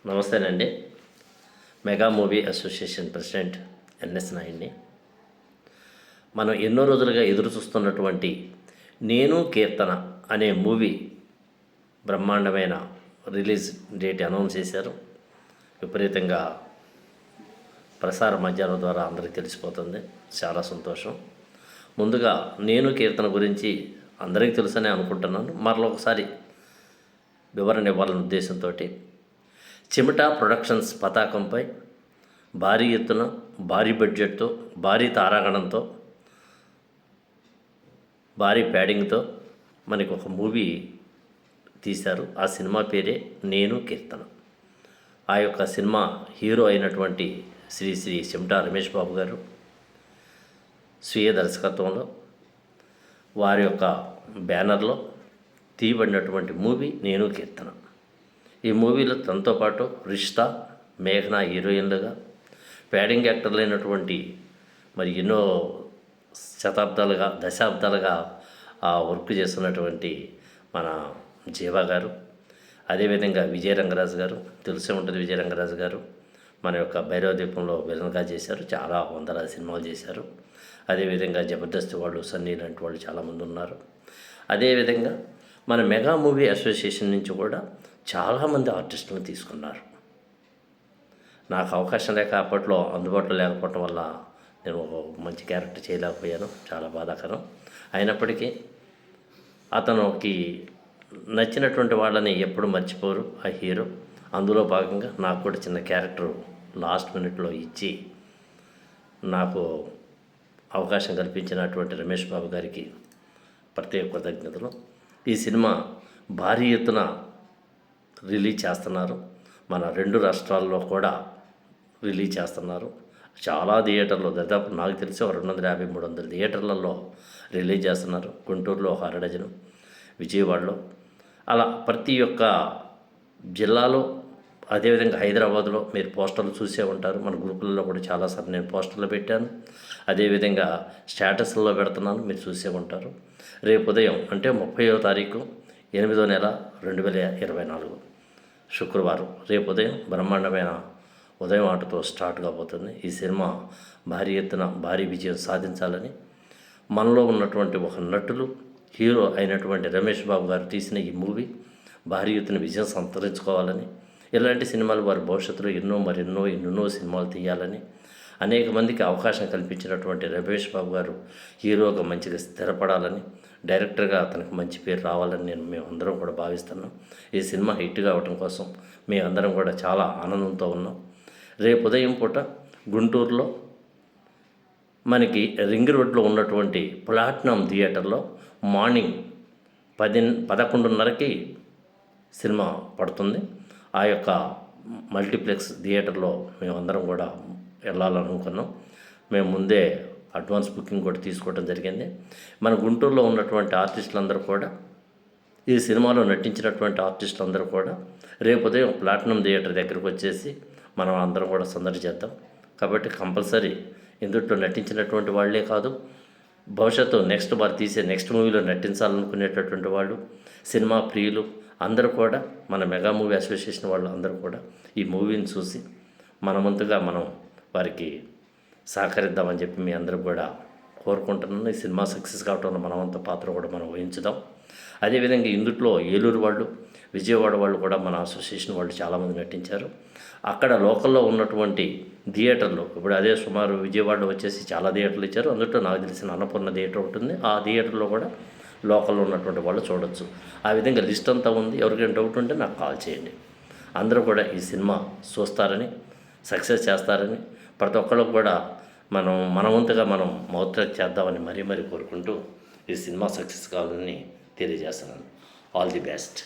నమస్తేనండి. Mega movie association president N నాయుడిని. మనం ఎన్నో రోజులుగా ఎదురు చూస్తున్నటువంటి నేను కీర్తన అనే మూవీ బ్రహ్మాండమైన రిలీజ్ డేట్ అనౌన్స్ చేశారు. విపరీతంగా ప్రసార మాధ్యమాల ద్వారా అందరికీ తెలిసిపోతుంది. చాలా సంతోషం. ముందుగా నేను కీర్తన గురించి అందరికీ తెలుసనే అనుకుంటున్నాను. మరొకసారి వివరణ ఇవ్వాలనే ఉద్దేశంతో చిమటా ప్రొడక్షన్స్ పతాకంపై భారీ ఎత్తున భారీ బడ్జెట్తో భారీ తారాగణంతో భారీ ప్యాడింగ్తో మనకి ఒక మూవీ తీశారు. ఆ సినిమా పేరే నేను కీర్తన. ఆ యొక్క సినిమా హీరో అయినటువంటి శ్రీ చిమటా రమేష్ బాబు గారు స్వీయ దర్శకత్వంలో వారి యొక్క బ్యానర్లో తీయబడినటువంటి మూవీ నేను కీర్తన. ఈ మూవీలో తనతో పాటు రిష్తా, మేఘనా హీరోయిన్లుగా, ప్యాడింగ్ యాక్టర్లు అయినటువంటి మరి ఎన్నో దశాబ్దాలుగా వర్క్ చేస్తున్నటువంటి మన జీవా గారు, అదేవిధంగా విజయ రంగరాజు గారు, తెలిసే ఉంటుంది. విజయ రంగరాజు గారు మన యొక్క భైరవ దీపంలో విలన్గా చేశారు. చాలా వందల సినిమాలు చేశారు. అదేవిధంగా జబర్దస్త్ వాళ్ళు, సన్నీ లాంటి వాళ్ళు చాలామంది ఉన్నారు. అదేవిధంగా మన మెగా మూవీ అసోసియేషన్ నుంచి కూడా చాలామంది ఆర్టిస్టులను తీసుకున్నారు. నాకు అవకాశం లేక అప్పట్లో అందుబాటులో లేకపోవటం వల్ల నేను ఒక మంచి క్యారెక్టర్ చేయలేకపోయాను. చాలా బాధాకరం. అయినప్పటికీ అతనికి నచ్చినటువంటి వాళ్ళని ఎప్పుడు మర్చిపోరు ఆ హీరో. అందులో భాగంగా నాకు కూడా చిన్న క్యారెక్టర్ లాస్ట్ మినిట్లో ఇచ్చి నాకు అవకాశం కల్పించినటువంటి రమేష్ బాబు గారికి ప్రత్యేక కృతజ్ఞతలు. ఈ సినిమా భారీ ఎత్తున రిలీజ్ చేస్తున్నారు. మన 2 రాష్ట్రాల్లో కూడా రిలీజ్ చేస్తున్నారు. చాలా థియేటర్లో దాదాపు నాకు తెలిసి 250-300 థియేటర్లలో రిలీజ్ చేస్తున్నారు. గుంటూరులో ఒక అరడజను, విజయవాడలో, అలా ప్రతి ఒక్క జిల్లాలో, అదేవిధంగా హైదరాబాద్లో మీరు పోస్టర్లు చూసే ఉంటారు. మన గ్రూపులలో కూడా చాలాసార్లు నేను పోస్టర్లు పెట్టాను. అదేవిధంగా స్టేటస్లో పెడుతున్నాను, మీరు చూసే ఉంటారు. రేపు ఉదయం అంటే 30వ తారీఖు 8వ నెల 2024 శుక్రవారం రేపు ఉదయం బ్రహ్మాండమైన ఉదయం ఆటతో స్టార్ట్ కాబోతుంది. ఈ సినిమా భారీ ఎత్తున భారీ విజయం సాధించాలని, మనలో ఉన్నటువంటి ఒక నటులు హీరో అయినటువంటి రమేష్ బాబు గారు తీసిన ఈ మూవీ భారీ ఎత్తున విజయం సంతరించుకోవాలని, ఇలాంటి సినిమాలు వారి భవిష్యత్తులో ఎన్నో సినిమాలు తీయాలని, అనేక మందికి అవకాశం కల్పించినటువంటి రమేష్ బాబు గారు హీరోగా మంచిగా స్థిరపడాలని, డైరెక్టర్గా అతనికి మంచి పేరు రావాలని మేమందరం కూడా భావిస్తున్నాం. ఈ సినిమా హిట్గా అవ్వటం కోసం మేమందరం కూడా చాలా ఆనందంతో ఉన్నాం. రేపు ఉదయం పూట గుంటూరులో మనకి రింగ్ రోడ్లో ఉన్నటువంటి ప్లాటినం థియేటర్లో మార్నింగ్ 11:30కి సినిమా పడుతుంది. ఆ యొక్క మల్టీప్లెక్స్ థియేటర్లో మేమందరం కూడా వెళ్ళాలనుకున్నాం. మేము ముందే అడ్వాన్స్ బుకింగ్ కూడా తీసుకోవడం జరిగింది. మన గుంటూరులో ఉన్నటువంటి ఆర్టిస్టులందరూ కూడా, ఈ సినిమాలో నటించినటువంటి ఆర్టిస్టులందరూ కూడా రేపు ఉదయం ప్లాటినం థియేటర్ దగ్గరకు వచ్చేసి మనం అందరం కూడా సందడి చేద్దాం. కాబట్టి కంపల్సరీ ఇందులో నటించినటువంటి వాళ్ళే కాదు, భవిష్యత్తు వారు తీసే నెక్స్ట్ మూవీలో నటించాలనుకునేటటువంటి వాళ్ళు, సినిమా ప్రియులు అందరూ కూడా, మన మెగా మూవీ అసోసియేషన్ వాళ్ళు అందరూ కూడా ఈ మూవీని చూసి మనమంతుగా మనం వారికి సహకరిద్దామని చెప్పి మీ అందరూ కూడా కోరుకుంటున్నాను. ఈ సినిమా సక్సెస్ కావడంలో మనమంత పాత్ర కూడా మనం వహించుదాం. అదేవిధంగా ఇందులో ఏలూరు వాళ్ళు, విజయవాడ వాళ్ళు కూడా మన అసోసియేషన్ వాళ్ళు చాలామంది నటించారు. అక్కడ లోకల్లో ఉన్నటువంటి థియేటర్లు, ఇప్పుడు అదే సుమారు విజయవాడలో వచ్చేసి చాలా థియేటర్లు ఇచ్చారు. అందులో నాకు తెలిసిన అన్నపూర్ణ థియేటర్ ఉంటుంది. ఆ థియేటర్లో కూడా లోకల్లో ఉన్నటువంటి వాళ్ళు చూడొచ్చు. ఆ విధంగా లిస్ట్ అంతా ఉంది. ఎవరికైనా డౌట్ ఉంటే నాకు కాల్ చేయండి. అందరూ కూడా ఈ సినిమా చూస్తారని, సక్సెస్ చేస్తారని, ప్రతి ఒక్కళ్ళకు కూడా మన వంతుగా మనం మౌత్రక్ చేద్దామని మరీ కోరుకుంటూ ఈ సినిమా సక్సెస్ కావాలని తెలియజేస్తున్నాను. All the best.